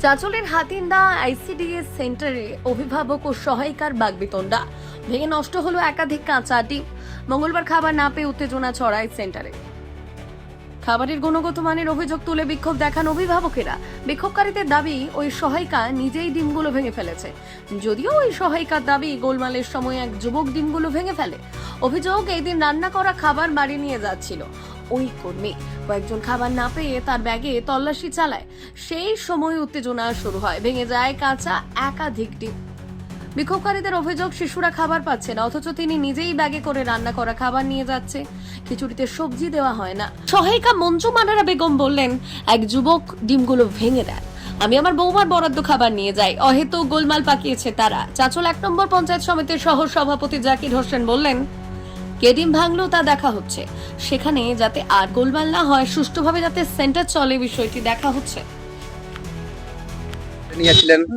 চাঁচলের হাতিন্দা ICDS সেন্টারে অভিভাবক ও সহায়িকার বাগবিতণ্ডা, ভেঙে নষ্ট হলো একাধিক কাঁচা ডিম। মঙ্গলবার খাবার না পেয়ে উত্তেজনা ছড়ায় সেন্টারে। খাবারের গুণগত মানের অভিযোগ তুলে বিক্ষোভ দেখান অভিভাবকেরা। বিক্ষোভকারীদের দাবি, ওই সহায়িকা নিজেই ডিমগুলো ভেঙে ফেলেছে। যদিও ওই সহায়িকার দাবি, গোলমালের সময় এক যুবক ডিমগুলো ভেঙে ফেলে। অভিযোগ, এই দিন রান্না করা খাবার বাড়ি নিয়ে যাচ্ছিল ওই কর্মী। কয়েকজন খাবার না পেয়ে তার ব্যাগে তল্লাশি চালায়। সেই সময় উত্তেজনা শুরু হয়, ভেঙে যায় কাঁচা একাধিক ডিম। বিক্ষোভকারীদের অভিযোগ, শিশুরা খাবার পাচ্ছে না, অথচ তিনি নিজেই ব্যাগে করে রান্না করা খাবার নিয়ে যাচ্ছে। খিচুড়িতে সবজি দেওয়া হয় না। সহায়িকা মঞ্জু মানারা বেগম বললেন, এক যুবক ডিমগুলো ভেঙে দেন। আমি আমার বৌমার বরাদ্দ খাবার নিয়ে যাই। অহেতুক গোলমাল পাকিয়েছে তারা। চাঁচল 1 নম্বর পঞ্চায়েত সমিতির সহ সভাপতি জাকির হোসেন বললেন, কে ডিম ভাঙলো তা দেখা হচ্ছে। সেখানে যাতে আর গোলমাল না হয়, সুষ্ঠুভাবে যাতে সেন্টার চলে, বিষয়টি দেখা হচ্ছে।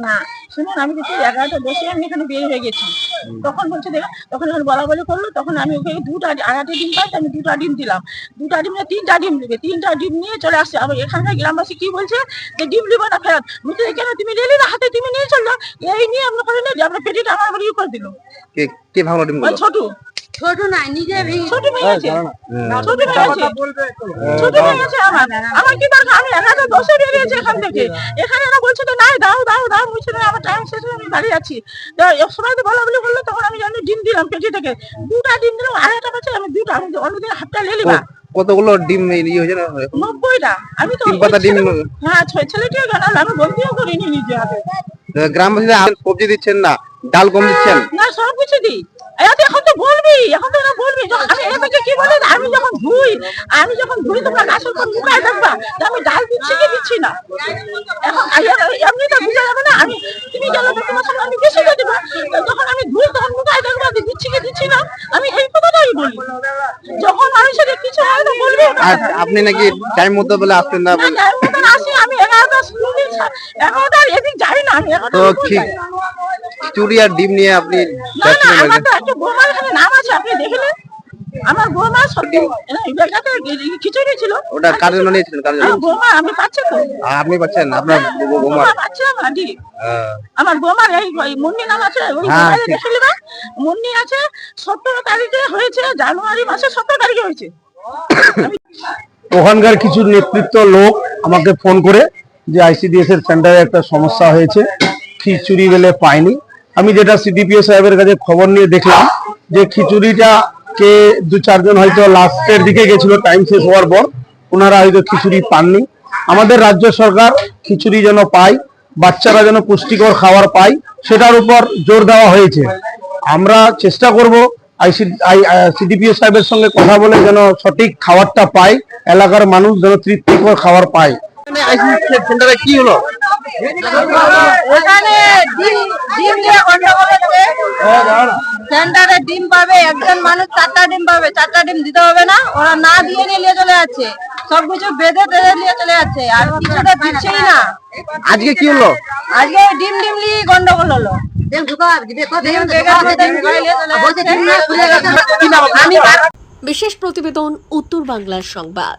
না শুনুন, আমি কিছু 11টা বসে আমি এখানে বের হয়ে গেছি। তখন বলছে দেখো, তখন এখন বলা বলি করলো। তখন আমি ওকে 2টা 2.5 ডিম পাই, আমি 2টা ডিম দিলাম। 2টা ডিম না 3টা ডিম নেবে, 3টা ডিম নিয়ে চলে আসছে। আবার এখানকার গ্রামবাসী কি বলছে যে ডিম নিবো না ফেরত। বলছে কেন তুমি নিলি না, হাতে তুমি নিয়ে চললো। এই নিয়ে আমরা করে নিয়ে আমরা পেটিটা আমার বাড়ি করে দিল। কে ভাঙলো ডিমগুলো? ছোট ছোট নাই, নিজে ছোট ভেঙেছে, ছোট ভেঙেছে আমার কি দরকার? আমি 11টা 10 বেরিয়েছি এখান থেকে। এখানে এরা বলছে তো নাই, দাও দাও দাও, বলছে না আমার টাইম শেষ হয়ে আমি বাড়ি আছি। এক সময় তো বলা বলি করলো, তখন আমি জানি ডিম দিলাম পেটি থেকে। 2টা ডিম দিলাম, 2.5টা পাচ্ছে আমি 2টা, আমি অন্যদিন হাফটা লেলিবা। কতগুলো ডিম হয়েছে না? 90টা। আমি তো 3 পাতা ডিম। হ্যাঁ, ছেলেটিও জানাল, আমি বন্দিও করিনি নিজে হাতে। গ্রামবাসীরা সবজি দিচ্ছেন না, ডাল কম দিচ্ছেন না, সব কিছু দিই। এখন তো বলবি, এখন তো বলবি। আমি এটাকে কি বলে, আমি যখন ধুই তোমরা গাছের উপর মুখায় দেখবা আমি ডাল দিচ্ছি কি দিচ্ছি না। এখন এমনি তো বুঝা যাবে না। আমি তুমি গেলে তোমার সঙ্গে আমি বেশি দিয়ে দেবো। যখন আমি ধুই তখন মুখায় দেখবা দিচ্ছি কি দিচ্ছি না। আমি এই কথাটাই বলি। যখন মানুষের কিছু হয় না বলবি। আর আপনি নাকি টাইম মতো বলে আসতেন না? টাইম মতো আসি আমি। 11টার এদিক যাই না আমি। তো ঠিক খিচুড়ি আর ডিম নিয়ে আপনি নাম আছে, আপনি দেখলেন আমার বৌমা সত্যি খিচুড়ি ছিল। ওটা কাদের মানে ছিলেন? বৌমা আমি পাচ্ছি তো। আপনি পাচ্ছেন? আপনার বৌমা পাচ্ছি আমার বৌমার এই মুন্নি নাম আছে, ওই দেখে নেবা। মুন্নি আছে। 17 তারিখে হয়েছে, জানুয়ারি মাসে 17 তারিখে হয়েছে। ওখানকার কিছু নেতৃত্ব লোক আমাকে ফোন করে যে আইসিডিএস এর সেন্টারে একটা সমস্যা হয়েছে, খিচুড়ি বেলে পাইনি। আমি যেটা সিডিপিও সাহেবের কাছে খবর নিয়ে দেখলাম যে খিচুড়িটা কে 2-4 জন হয়তো লাস্টের দিকে গেছিল, টাইম শেষ হওয়ার পর ওনারা হয়তো খিচুড়ি পাননি। আমাদের রাজ্য সরকার খিচুড়ি যেন পায়, বাচ্চারা যেন পুষ্টিকর খাবার পায়, সেটার উপর জোর দেওয়া হয়েছে। আমরা চেষ্টা করব সিডিপিও সাহেবের সঙ্গে কথা বলে যেন সঠিক খাবারটা পায়, এলাকার মানুষ যেন তৃপ্তিকর খাবার পায়। সেন্টারে কি হলো? ওখানে ডিম নিয়ে গন্ডগোল হচ্ছে। সেন্টারে ডিম পাবে একজন মানুষ, 4টা ডিম পাবে, 4টা ডিম দিতে হবে না। ওরা না দিয়ে নিয়ে চলে যাচ্ছে, সবকিছু বেঁধে নিয়ে চলে যাচ্ছে, আর কিছুটা দিচ্ছেই না। আজকে কি হলো? আজকে ডিম নিয়ে গন্ডগোল হলো। বিশেষ প্রতিবেদন, উত্তর বাংলার সংবাদ।